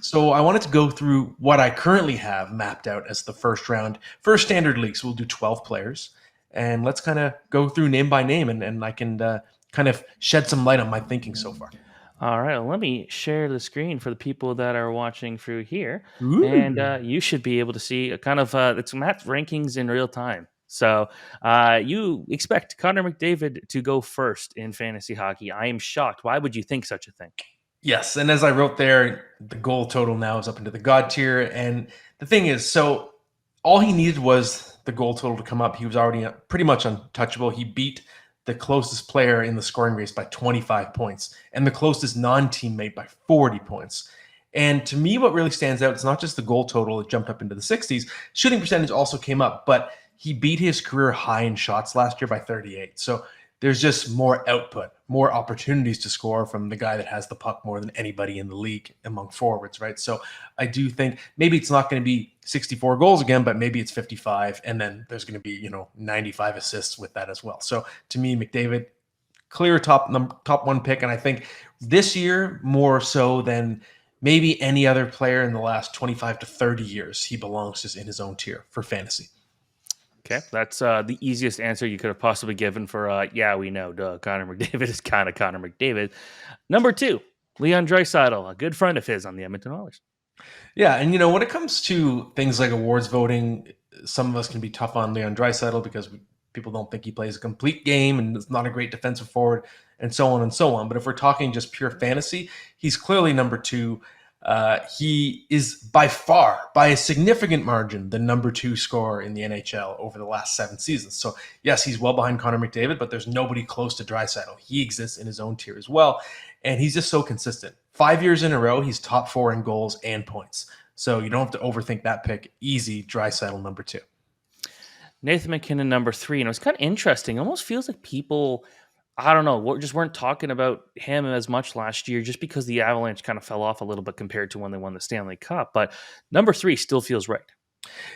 So I wanted to go through what I currently have mapped out as the first round for standard league. So we'll do 12 players, and let's kind of go through name by name, and I can kind of shed some light on my thinking so far. All right, well, let me share the screen for the people that are watching through here, and Ooh. you should be able to see a kind of it's Matt's rankings in real time. So you expect Connor McDavid to go first in fantasy hockey. I am shocked. Why would you think such a thing? Yes, and as I wrote there, the goal total now is up into the god tier. And the thing is, so all he needed was the goal total to come up. He was already pretty much untouchable. He beat the closest player in the scoring race by 25 points and the closest non-teammate by 40 points. And to me, what really stands out is not just the goal total that jumped up into the 60s. Shooting percentage also came up, but he beat his career high in shots last year by 38. So there's just more output, more opportunities to score from the guy that has the puck more than anybody in the league among forwards, right? So I do think maybe it's not going to be 64 goals again, but maybe it's 55, and then there's going to be 95 assists with that as well. So to me, McDavid, clear top one pick, and I think this year more so than maybe any other player in the last 25 to 30 years, he belongs just in his own tier for fantasy. Okay, that's the easiest answer you could have possibly given for. Yeah, we know. Duh, Connor McDavid is kind of Connor McDavid. Number two, Leon Draisaitl, a good friend of his on the Edmonton Oilers. Yeah, and when it comes to things like awards voting, some of us can be tough on Leon Draisaitl because people don't think he plays a complete game and is not a great defensive forward, and so on and so on. But if we're talking just pure fantasy, he's clearly number two. He is by far, by a significant margin, the number two scorer in the NHL over the last 7 seasons. So yes, he's well behind Connor McDavid, but there's nobody close to Draisaitl. He exists in his own tier as well, and he's just so consistent. 5 years in a row, he's top four in goals and points. So you don't have to overthink that pick. Easy, Draisaitl number two. Nathan MacKinnon, number three. And it was kind of interesting. It almost feels like people, I don't know, just weren't talking about him as much last year just because the Avalanche kind of fell off a little bit compared to when they won the Stanley Cup. But number three still feels right.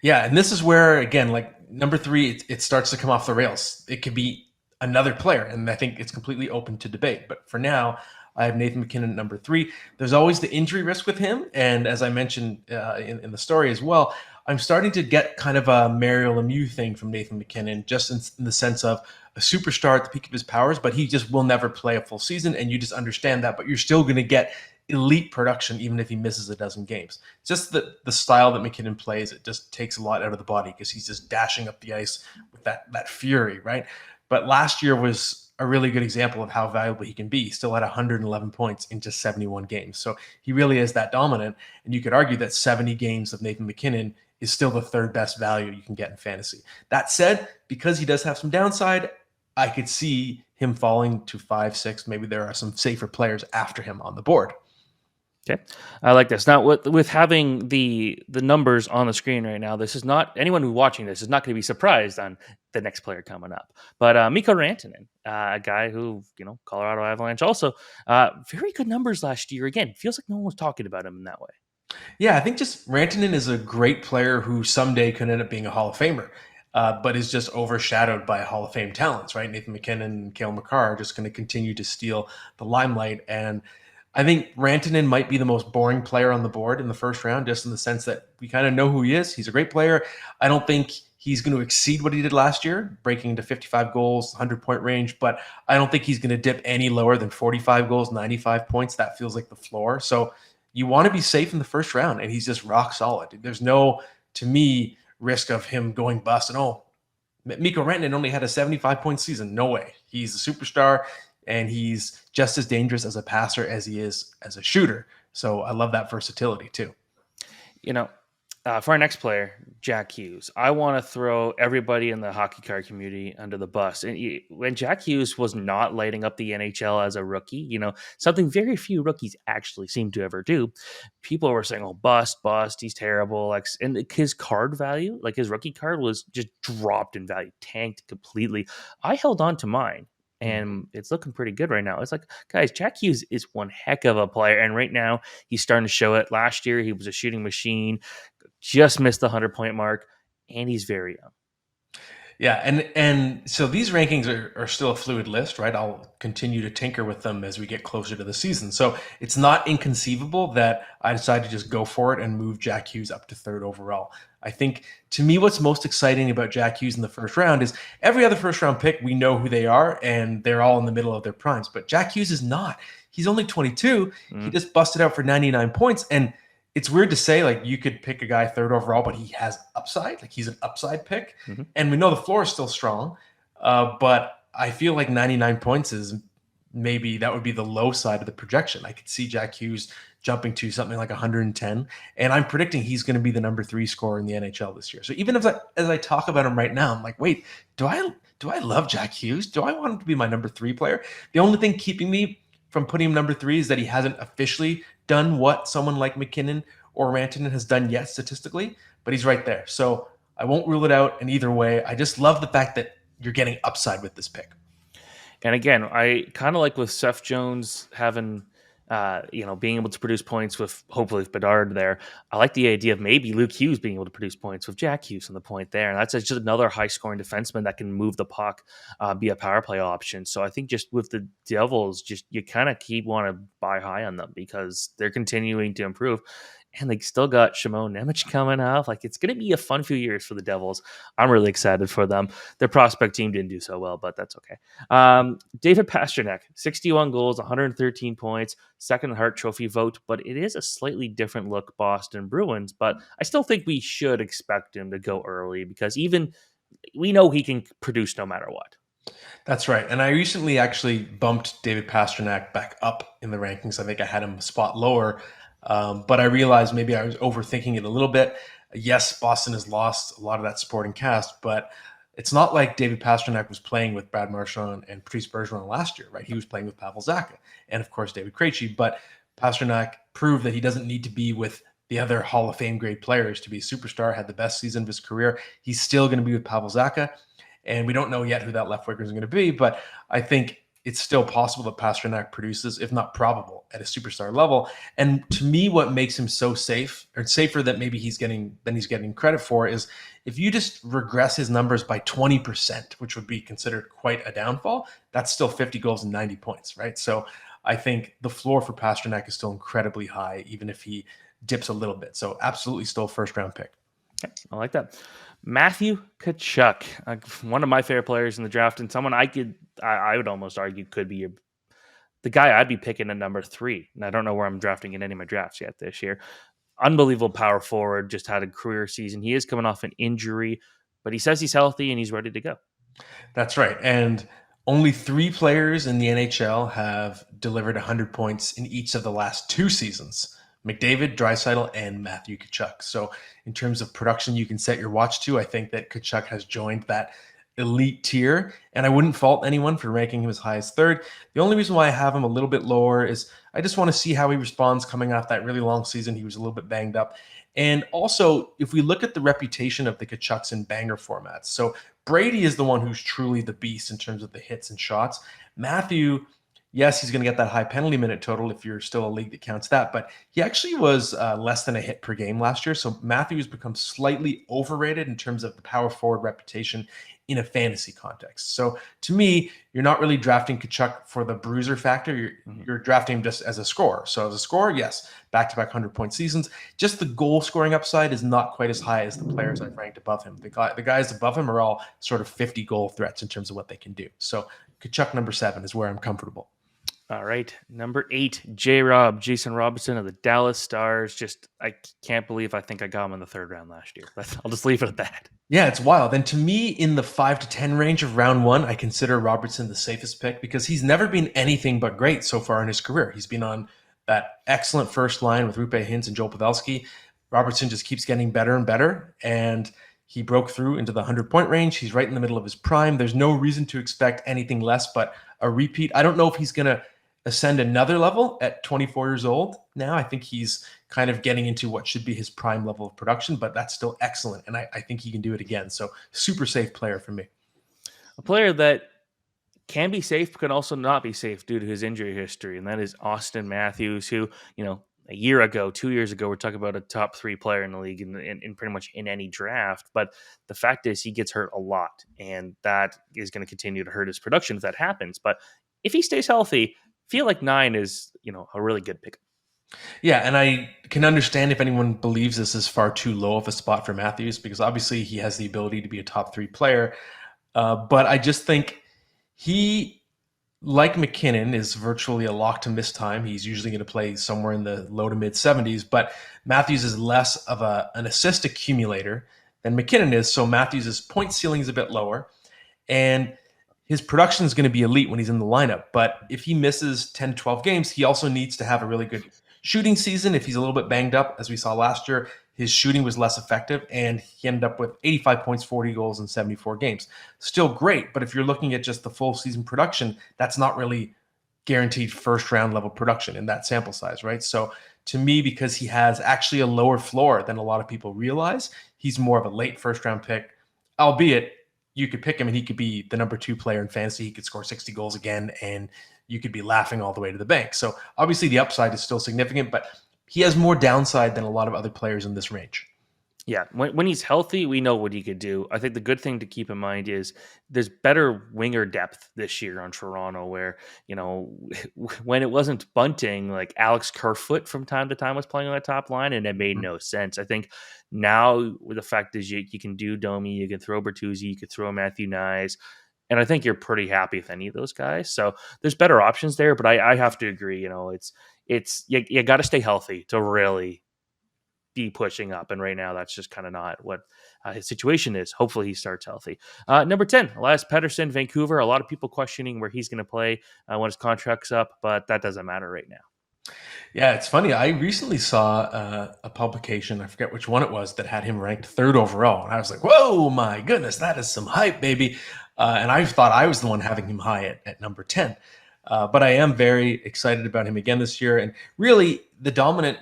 Yeah, and this is where again, like number three, it starts to come off the rails. It could be another player, and I think it's completely open to debate. But for now, I have Nathan MacKinnon at number three. There's always the injury risk with him, and as I mentioned in the story as well, I'm starting to get kind of a Mario Lemieux thing from Nathan MacKinnon, just in the sense of a superstar at the peak of his powers, but he just will never play a full season, and you just understand that. But you're still going to get elite production even if he misses a dozen games. Just the style that MacKinnon plays, it just takes a lot out of the body because he's just dashing up the ice with that fury, right? But last year was a really good example of how valuable he can be. He still had 111 points in just 71 games. So he really is that dominant. And you could argue that 70 games of Nathan MacKinnon is still the third best value you can get in fantasy. That said, because he does have some downside, I could see him falling to 5, 6. Maybe there are some safer players after him on the board. Okay, I like this. Now, with having the numbers on the screen right now, this is not anyone who's watching this is not going to be surprised on the next player coming up. But Mikko Rantanen, a guy who Colorado Avalanche also very good numbers last year. Again, feels like no one was talking about him in that way. Yeah, I think just Rantanen is a great player who someday could end up being a Hall of Famer, but is just overshadowed by Hall of Fame talents, right? Nathan MacKinnon and Cale Makar are just going to continue to steal the limelight. And I think Rantanen might be the most boring player on the board in the first round, just in the sense that we kind of know who he is. He's a great player. I don't think he's going to exceed what he did last year, breaking into 55 goals, 100-point range, but I don't think he's going to dip any lower than 45 goals, 95 points. That feels like the floor. So you want to be safe in the first round, and he's just rock solid. There's no, to me, risk of him going bust. And Mikko Rantanen only had a 75-point season. No way. He's a superstar, and he's just as dangerous as a passer as he is as a shooter. So I love that versatility too. You know, for our next player, Jack Hughes, I want to throw everybody in the hockey card community under the bus. And when Jack Hughes was not lighting up the NHL as a rookie, something very few rookies actually seem to ever do, people were saying, "Oh, bust, he's terrible." Like, and his card value, like his rookie card, was just dropped in value, tanked completely. I held on to mine, and it's looking pretty good right now. It's like, guys, Jack Hughes is one heck of a player, and right now he's starting to show it. Last year, he was a shooting machine, just missed the 100-point mark, and he's very young. Yeah, and so these rankings are still a fluid list, right? I'll continue to tinker with them as we get closer to the season. So it's not inconceivable that I decide to just go for it and move Jack Hughes up to third overall. I think to me, what's most exciting about Jack Hughes in the first round is every other first round pick, we know who they are and they're all in the middle of their primes. But Jack Hughes is not. He's only 22. He Mm, just busted out for 99 points. And it's weird to say, like, you could pick a guy third overall, but he has upside. Like, he's an upside pick. mhm. And we know the floor is still strong. But I feel like 99 points is maybe that would be the low side of the projection. I could see Jack Hughes jumping to something like 110. And I'm predicting he's going to be the number 3 scorer in the NHL this year. So even as I talk about him right now, I'm like, wait, do I love Jack Hughes? Do I want him to be my number 3 player? The only thing keeping me from putting him number 3 is that he hasn't officially done what someone like MacKinnon or Rantanen has done yet statistically, but he's right there. So I won't rule it out in either way. I just love the fact that you're getting upside with this pick. And again, I kind of like with Seth Jones having, being able to produce points with hopefully with Bedard there. I like the idea of maybe Luke Hughes being able to produce points with Jack Hughes on the point there. And that's just another high scoring defenseman that can move the puck, be a power play option. So I think just with the Devils, just you kind of keep want to buy high on them because they're continuing to improve. And they still got Shimon Nemec coming up. Like it's going to be a fun few years for the Devils. I'm really excited for them. Their prospect team didn't do so well, but that's okay. David Pastrnak, 61 goals, 113 points, second Hart Trophy vote, but it is a slightly different look Boston Bruins. But I still think we should expect him to go early because even we know he can produce no matter what. That's right. And I recently actually bumped David Pastrnak back up in the rankings. I think I had him a spot lower, but I realized maybe I was overthinking it a little bit. Yes, Boston has lost a lot of that supporting cast, but it's not like David Pastrnak was playing with Brad Marchand and Patrice Bergeron last year, right? He was playing with Pavel Zacha and, of course, David Krejci. But Pastrnak proved that he doesn't need to be with the other Hall of Fame grade players to be a superstar, had the best season of his career. He's still going to be with Pavel Zacha. And we don't know yet who that left winger is going to be, but I think it's still possible that Pastrnak produces, if not probable, at a superstar level. And to me, what makes him so safe, or safer that maybe he's getting credit for, is if you just regress his numbers by 20%, which would be considered quite a downfall, that's still 50 goals and 90 points, right? So I think the floor for Pastrnak is still incredibly high, even if he dips a little bit. So absolutely still first round pick. I like that. Matthew Tkachuk, one of my favorite players in the draft, and someone I would almost argue could be the guy I'd be picking at number 3. And I don't know where I'm drafting in any of my drafts yet this year. Unbelievable power forward, just had a career season. He is coming off an injury, but he says he's healthy and he's ready to go. That's right. And only 3 players in the NHL have delivered 100 points in each of the last 2 seasons: McDavid, Draisaitl, and Matthew Tkachuk. So, in terms of production you can set your watch to, I think that Tkachuk has joined that elite tier. And I wouldn't fault anyone for ranking him as high as third. The only reason why I have him a little bit lower is I just want to see how he responds coming off that really long season. He was a little bit banged up. And also, if we look at the reputation of the Tkachuks in banger formats, so Brady is the one who's truly the beast in terms of the hits and shots. Matthew, yes, he's going to get that high penalty minute total if you're still a league that counts that, but he actually was less than a hit per game last year. So Matthew has become slightly overrated in terms of the power forward reputation in a fantasy context. So to me, you're not really drafting Tkachuk for the bruiser factor. You're drafting him just as a scorer. So as a scorer, yes, back-to-back 100-point seasons. Just the goal scoring upside is not quite as high as the players I've ranked above him. The guys above him are all sort of 50 goal threats in terms of what they can do. So Tkachuk number 7 is where I'm comfortable. All right. Number 8, J-Rob, Jason Robinson of the Dallas Stars. Just, I can't believe I think I got him in the 3rd round last year. I'll just leave it at that. Yeah, it's wild. And to me, in the 5 to 10 range of round 1, I consider Robertson the safest pick because he's never been anything but great so far in his career. He's been on that excellent first line with Rupe Hintz and Joel Pavelski. Robertson just keeps getting better and better, and he broke through into the 100-point range. He's right in the middle of his prime. There's no reason to expect anything less but a repeat. I don't know if he's going to ascend another level at 24 years old now. I think he's kind of getting into what should be his prime level of production, but that's still excellent. And I think he can do it again. So super safe player for me. A player that can be safe, but can also not be safe due to his injury history, and that is Austin Matthews, who, a year ago, 2 years ago, we're talking about a top 3 player in the league in pretty much in any draft. But the fact is, he gets hurt a lot, and that is going to continue to hurt his production if that happens. But if he stays healthy, feel like 9 is a really good pick. Yeah, and I can understand if anyone believes this is far too low of a spot for Matthews because obviously he has the ability to be a top 3 player. But I just think he, like MacKinnon, is virtually a lock to miss time. He's usually going to play somewhere in the low to mid 70s, but Matthews is less of an assist accumulator than MacKinnon is. So Matthews' point ceiling is a bit lower, and his production is going to be elite when he's in the lineup. But if he misses 10, 12 games, he also needs to have a really good shooting season. If he's a little bit banged up, as we saw last year, his shooting was less effective, and he ended up with 85 points, 40 goals in 74 games. Still great, but if you're looking at just the full season production, that's not really guaranteed first round level production in that sample size, right? So to me, because he has actually a lower floor than a lot of people realize, he's more of a late first round pick, albeit you could pick him and he could be the number 2 player in fantasy. He could score 60 goals again, and you could be laughing all the way to the bank. So obviously the upside is still significant, but he has more downside than a lot of other players in this range. Yeah, when he's healthy, we know what he could do. I think the good thing to keep in mind is there's better winger depth this year on Toronto, where when it wasn't Bunting, like Alex Kerfoot from time to time was playing on the top line, and it made no sense. I think now with the fact is you can do Domi, you can throw Bertuzzi, you could throw Matthew Nyes, and I think you're pretty happy with any of those guys. So there's better options there, but I have to agree. It's you got to stay healthy to really be pushing up. And right now, that's just kind of not what his situation is. Hopefully, he starts healthy. Number 10, Elias Pettersson, Vancouver. A lot of people questioning where he's going to play when his contract's up, but that doesn't matter right now. Yeah, it's funny. I recently saw a publication, I forget which one it was, that had him ranked 3rd overall. And I was like, whoa, my goodness, that is some hype, baby. And I thought I was the one having him high at number 10. But I am very excited about him again this year. And really, the dominant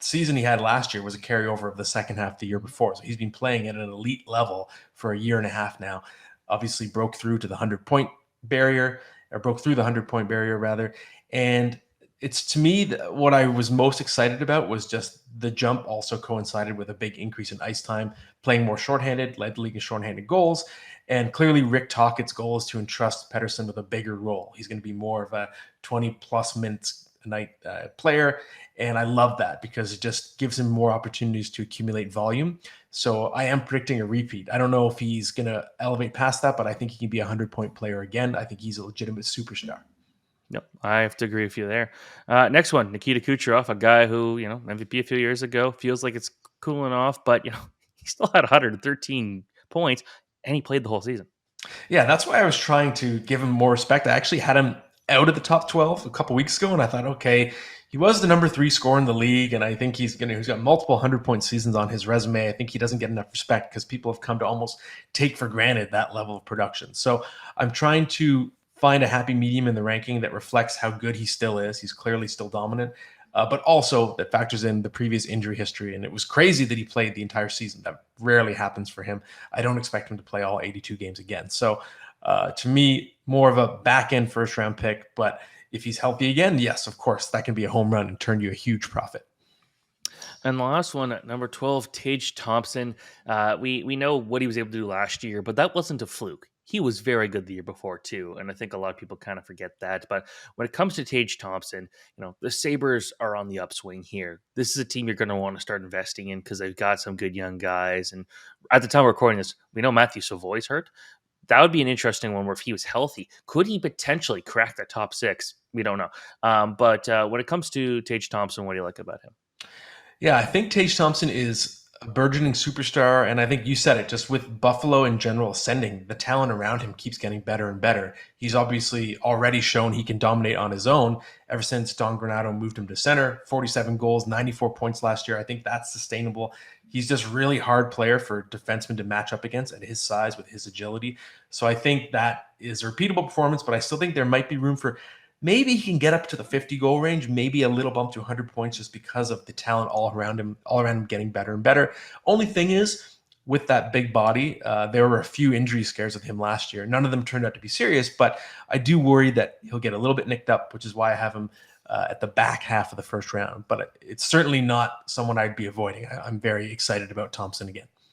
season he had last year was a carryover of the second half of the year before. So he's been playing at an elite level for a year and a half now. Obviously broke through to the 100-point barrier, or broke through the 100-point barrier rather. And it's, to me, what I was most excited about was just the jump also coincided with a big increase in ice time, playing more shorthanded, led the league in shorthanded goals. And clearly Rick Tocchet's goal is to entrust Pettersson with a bigger role. He's going to be more of a 20-plus minutes a night player. And I love that because it just gives him more opportunities to accumulate volume. So I am predicting a repeat. I don't know if he's going to elevate past that, but I think he can be a 100-point player again. I think he's a legitimate superstar. Yep, I have to agree with you there. Next one, Nikita Kucherov, a guy who, MVP a few years ago, feels like it's cooling off, but, he still had 113 points, and he played the whole season. Yeah, that's why I was trying to give him more respect. I actually had him out of the top 12 a couple weeks ago, and I thought, okay, he was the number 3 scorer in the league, and I think he's got multiple 100-point seasons on his resume. I think he doesn't get enough respect because people have come to almost take for granted that level of production. So I'm trying to find a happy medium in the ranking that reflects how good he still is. He's clearly still dominant, but also that factors in the previous injury history. And it was crazy that he played the entire season. That rarely happens for him. I don't expect him to play all 82 games again. So to me, more of a back-end first-round pick. But if he's healthy again, yes, of course, that can be a home run and turn you a huge profit. And the last one, at number 12, Tage Thompson. We know what he was able to do last year, but that wasn't a fluke. He was very good the year before, too. And I think a lot of people kind of forget that. But when it comes to Tage Thompson, the Sabres are on the upswing here. This is a team you're going to want to start investing in because they've got some good young guys. And at the time we're recording this, we know Matthew Savoy's hurt. That would be an interesting one where if he was healthy, could he potentially crack the top 6? We don't know. But when it comes to Tage Thompson, what do you like about him? Yeah, I think Tage Thompson is a burgeoning superstar, and I think you said it, just with Buffalo in general ascending, the talent around him keeps getting better and better. He's obviously already shown he can dominate on his own ever since Don Granato moved him to center. 47 goals, 94 points last year. I think that's sustainable. He's just really hard player for defensemen to match up against at his size with his agility. So I think that is a repeatable performance, but I still think there might be room for maybe he can get up to the 50-goal range, maybe a little bump to 100 points just because of the talent all around him getting better and better. Only thing is, with that big body, there were a few injury scares with him last year. None of them turned out to be serious, but I do worry that he'll get a little bit nicked up, which is why I have him at the back half of the first round. But it's certainly not someone I'd be avoiding. I'm very excited about Thompson again.